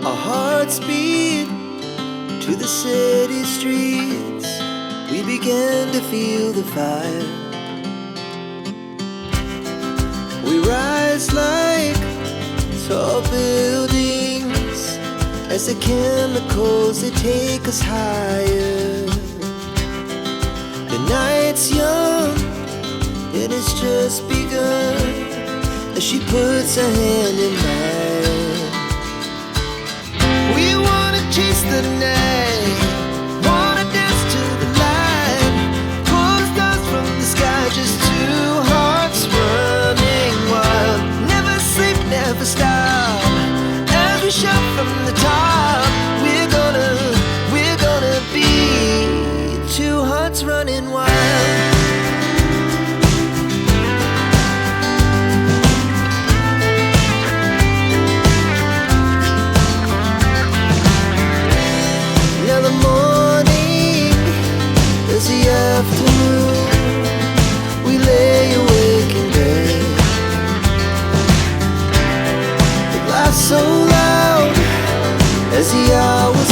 Our hearts beat to the city streets. We began to feel the fire. We rise like tall buildings as the chemicals, they take us higher. The night's young and it's just begun as she puts her hand in mine. We wanna chase the night, wanna dance to the light, pull stars from the sky, just two hearts running wild. Never sleep, never stop, as we shout from the top. We're gonna be two hearts running wild. Now the morning is the afternoon. We lay awake in bed. The laughs so loud as the hours